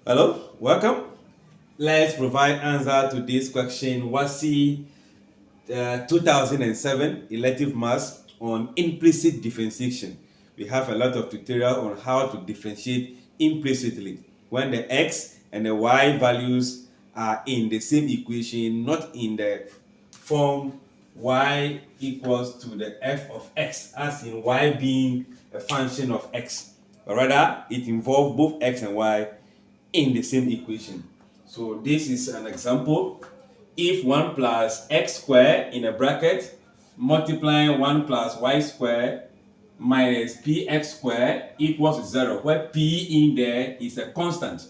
Hello, welcome. Let's provide answer to this question. WASSCE 2007 elective maths on implicit differentiation. We have a lot of tutorial on how to differentiate implicitly when the x and the y values are in the same equation, not in the form y equals to the f of x, as in y being a function of x, but rather it involves both x and y in the same equation. So this is an example. If 1 plus x squared in a bracket multiplying 1 plus y squared minus px squared equals 0, where p in there is a constant.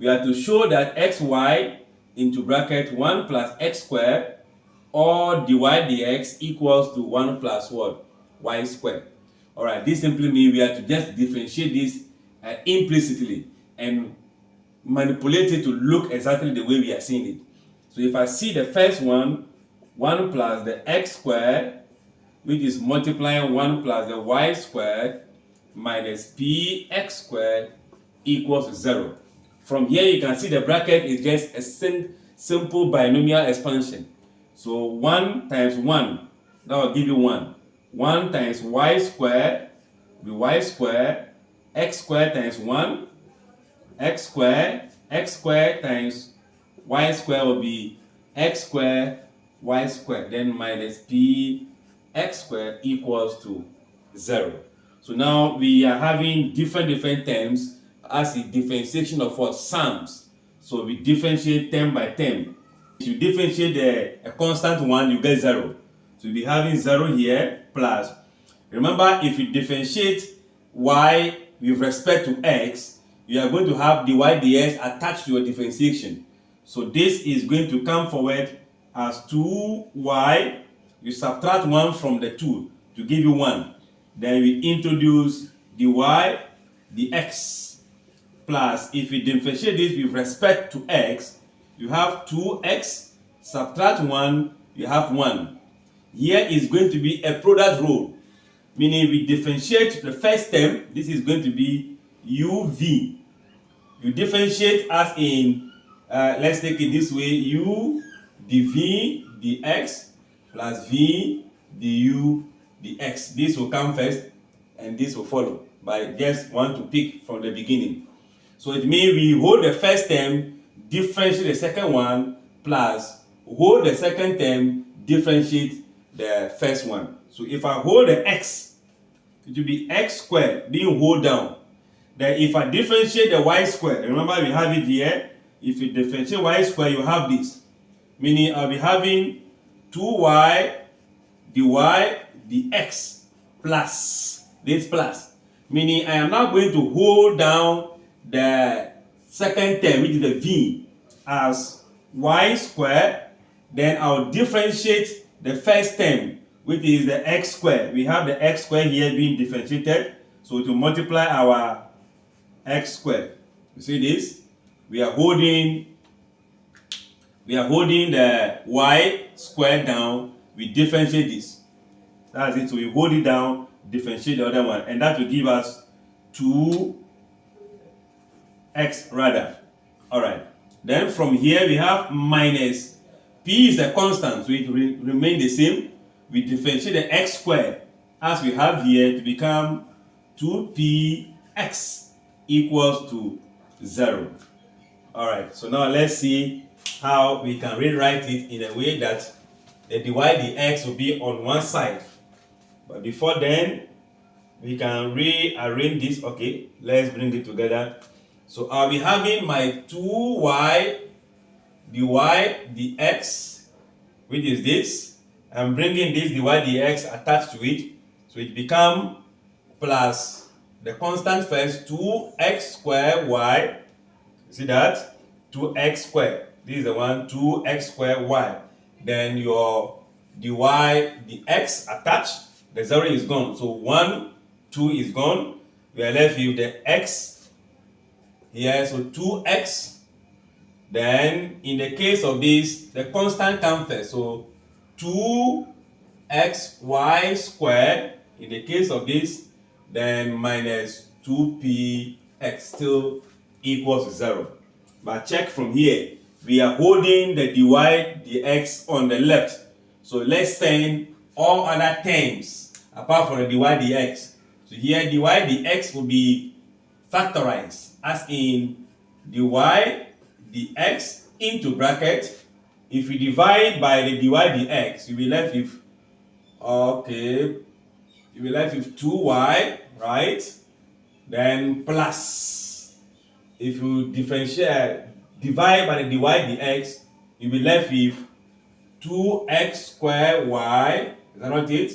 We are to show that xy into bracket 1 plus x squared or dy dx equals to 1 plus what? Y squared. Alright, this simply means we are to just differentiate this implicitly and manipulate it to look exactly the way we are seeing it. So if I see the first one, 1 plus the x squared, which is multiplying 1 plus the y squared minus px squared equals 0. From here you can see the bracket is just a simple binomial expansion. So 1 times 1, that will give you 1. 1 times y squared will be y squared, x squared times 1, x squared times y squared will be x squared y squared, then minus p x squared equals to 0. So now we are having different terms as a differentiation of what? Sums. So we differentiate term by term. If you differentiate a constant one, you get 0. So we'll be having 0 here plus. Remember, if you differentiate y with respect to x, you are going to have dy dx attached to your differentiation. So this is going to come forward as 2y. You subtract 1 from the 2 to give you 1. Then we introduce dy dx plus, if we differentiate this with respect to x, you have 2x, subtract 1, you have 1. Here is going to be a product rule, meaning we differentiate the first term. This is going to be uv. You differentiate as in, let's take it this way, u dv dx plus v du dx. This will come first and this will follow, but I just want to pick from the beginning. So it means we hold the first term, differentiate the second one, plus hold the second term, differentiate the first one. So if I hold the x, it will be x squared being hold down. Then if I differentiate the y squared, remember we have it here. If you differentiate y squared, you have this. Meaning I'll be having 2y dy dx plus this plus. Meaning I am now going to hold down the second term, which is the v, as y squared. Then I'll differentiate the first term, which is the x squared. We have the x squared here being differentiated. So to multiply our x squared, you see this? We are holding the y squared down. We differentiate this. That's it. So we hold it down, differentiate the other one, and that will give us 2x rather. All right. Then from here we have minus p is a constant, so it will remain the same. We differentiate the x squared as we have here to become 2px equals to 0. All right. So now let's see how we can rewrite it in a way that the dy dx will be on one side. But before then, we can rearrange this. Okay, let's bring it together. So I'll be having my 2y dy dx, which is this. I'm bringing this dy dx attached to it. So it becomes plus the constant first, 2x squared y. See that? 2x squared. This is the one, 2x squared y. Then your dy dx attached. The 0 is gone. So 1, 2 is gone. We are left with the x here. So 2x. Then in the case of this, the constant comes first. So 2xy squared in the case of this, then minus 2px still equals 0. But check from here. We are holding the dy dx on the left. So let's send all other terms apart from the dy dx. So here dy dx will be factorized as in dy dx into bracket. If you divide by the dy dx, you'll be left with, okay, you'll be left with 2y, right? Then plus, if you divide by the dy dx, you'll be left with 2x squared y, is that not it?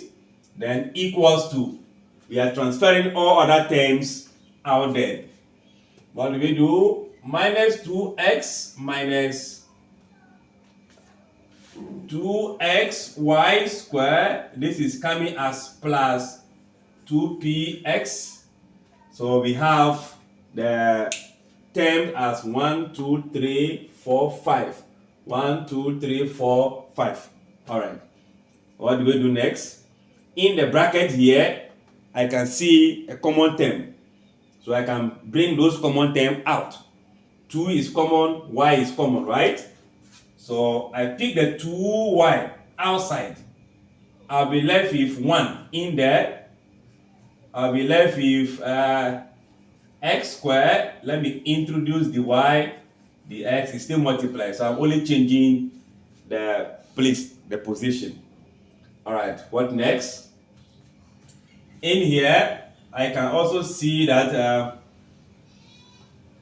Then equals to, we are transferring all other terms out there. What do we do? Minus 2x minus 2xy squared. This is coming as plus 2px. So we have the term as 1, 2, 3, 4, 5. 1, 2, 3, 4, 5. All right. What do we do next? In the bracket here, I can see a common term. So I can bring those common terms out. 2 is common, y is common, right? So I pick the 2y outside. I'll be left with 1 in there. I'll be left with x squared. Let me introduce the y. The x is still multiplied. So I'm only changing the place, the position. All right, what next? In here, I can also see that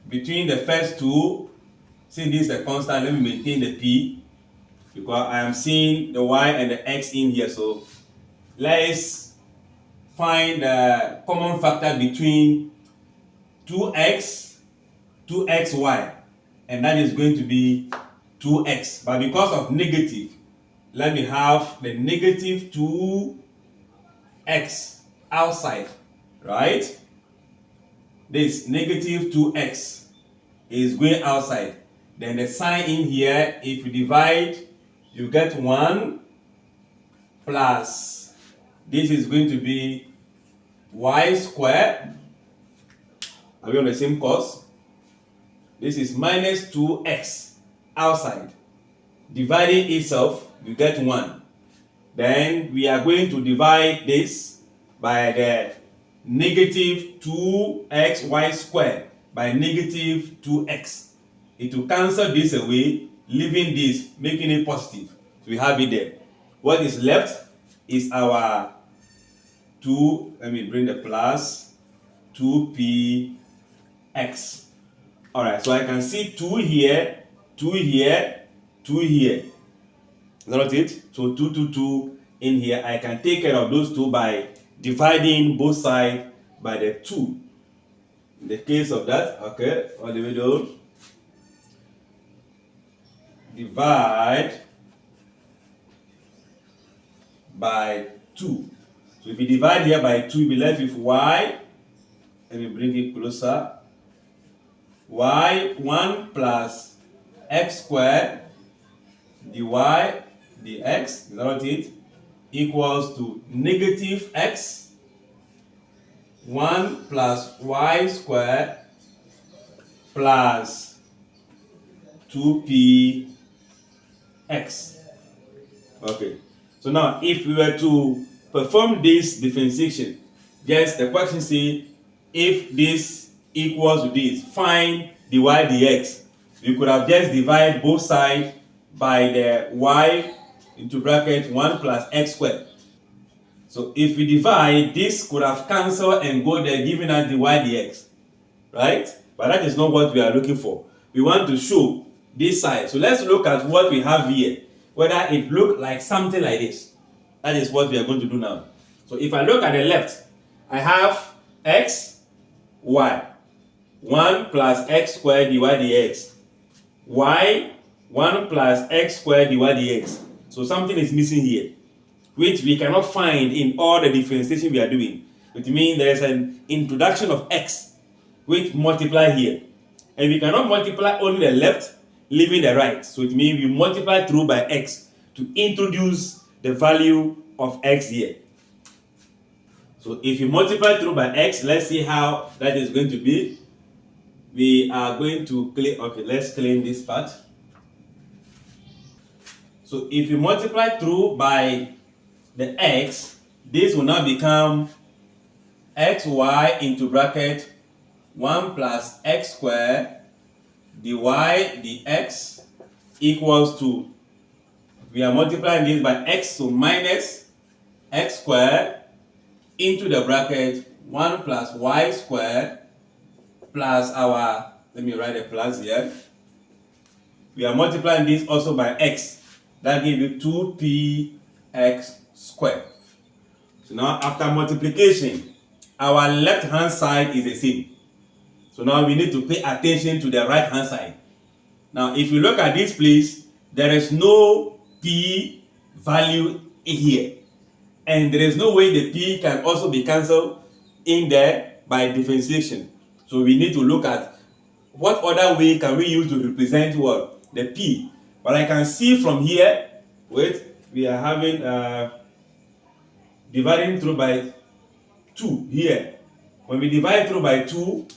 between the first two, since this is a constant, let me maintain the p because I am seeing the y and the x in here. So let's find the common factor between 2x, 2xy, and that is going to be 2x. But because of negative, let me have the negative 2x outside, right? This negative 2x is going outside. Then the sign in here, if you divide, you get 1 plus, this is going to be y squared. Are we on the same course? This is minus 2x outside. Dividing itself, you get 1. Then we are going to divide this by the negative 2xy squared by negative 2x. It will cancel this away, leaving this, making it positive. So we have it there. What is left is our 2, let me bring the plus, 2px. Alright, so I can see 2 here, 2 here, 2 here. Is that not it? So 2, 2, 2 in here. I can take care of those two by dividing both sides by the 2. In the case of that, okay, what do we do? Divide by 2. So if you divide here by 2, you'll be left with y. Let me bring it closer. Y 1 plus x squared dy dx, is that what it equals to negative x 1 plus y squared plus 2px. Okay, so now if we were to perform this differentiation, yes, the question says if this equals to this, find dy dx. You could have just divided both sides by the y into bracket 1 plus x squared. So if we divide, this could have cancelled and go there, giving us dy dx, right? But that is not what we are looking for. We want to show this side. So let's look at what we have here, whether it looks like something like this. That is what we are going to do now. So if I look at the left, I have x, y, 1 plus x squared dy dx, y, 1 plus x squared dy dx. So something is missing here, which we cannot find in all the differentiation we are doing. Which means there is an introduction of x, which multiply here. And we cannot multiply only the left, leaving the right. So it means we multiply through by x to introduce the value of x here. So if you multiply through by x, let's see how that is going to be. we are going to clean. Okay, let's clean this part. So if you multiply through by the x, this will now become xy into bracket 1 plus x squared dy dx equals to, we are multiplying this by x, so minus x squared into the bracket 1 plus y squared plus our, let me write a plus here. We are multiplying this also by x. That gives you 2px squared. So now after multiplication, our left hand side is the same. So now we need to pay attention to the right hand side. Now if you look at this place, there is no p value here. And there is no way the p can also be cancelled in there by differentiation. So we need to look at what other way can we use to represent what? The p. But I can see from here, wait, we are having dividing through by 2 here. When we divide through by 2,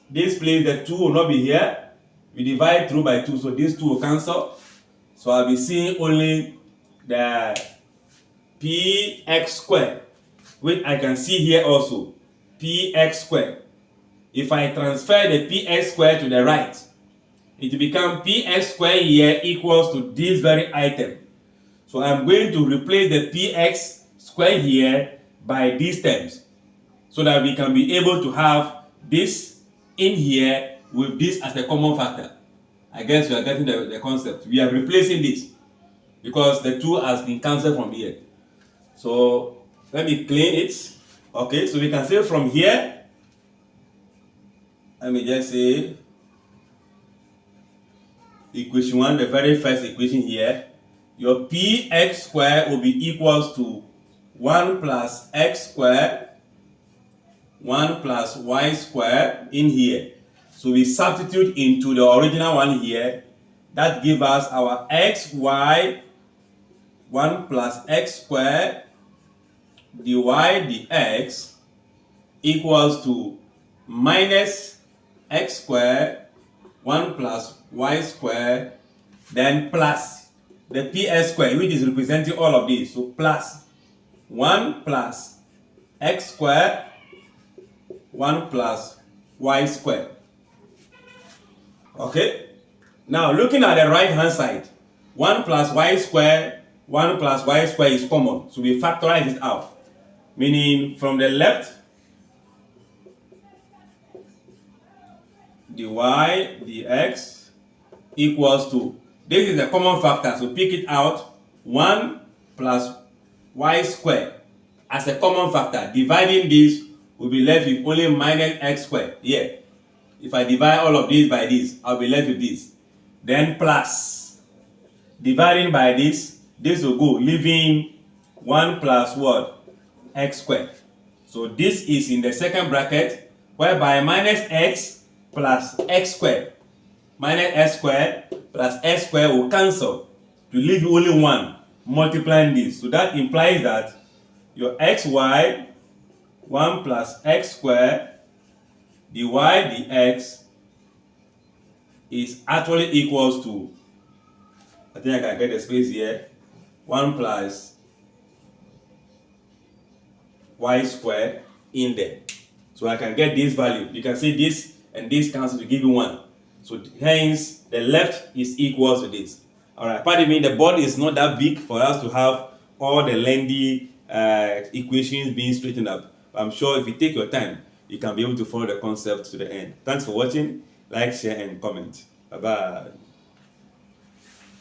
this place, the 2 will not be here. We divide through by 2, so these 2 will cancel. So I'll be seeing only the px squared, which I can see here also, px squared. If I transfer the px squared to the right, it will become px squared here equals to this very item. So I'm going to replace the px squared here by these terms, so that we can be able to have this in here with this as a common factor. I guess you are getting the concept. We are replacing this because the 2 has been cancelled from here. So let me clean it. Okay, so we can say from here, let me just say equation 1, the very first equation here, your px squared will be equals to 1 plus x squared 1 plus y squared in here. So we substitute into the original one here. That gives us our xy 1 plus x squared dy dx equals to minus x squared 1 plus y squared, then plus the ps squared, which is representing all of these. So plus 1 plus x squared 1 plus y squared. Okay, now looking at the right hand side, 1 plus y squared 1 plus y squared is common, so we factorize it out, meaning from the left, dy dx equals to, this is a common factor, so pick it out, 1 plus y squared as a common factor. Dividing this will be left with only minus x squared here. If I divide all of these by this, I'll be left with this. Then plus, dividing by this will go, leaving 1 plus what? X squared. So this is in the second bracket, whereby minus x plus x squared. Minus x squared plus x squared will cancel to leave you only 1, multiplying this. So that implies that your xy 1 plus x squared dy dx is actually equals to, I think I can get the space here, 1 plus y squared in there. So I can get this value. You can see this and this cancel to give you 1. So hence the left is equal to this. Alright, pardon me, the board is not that big for us to have all the lengthy equations being straightened up. But I'm sure if you take your time, you can be able to follow the concept to the end. Thanks for watching. Like, share, and comment. Bye-bye.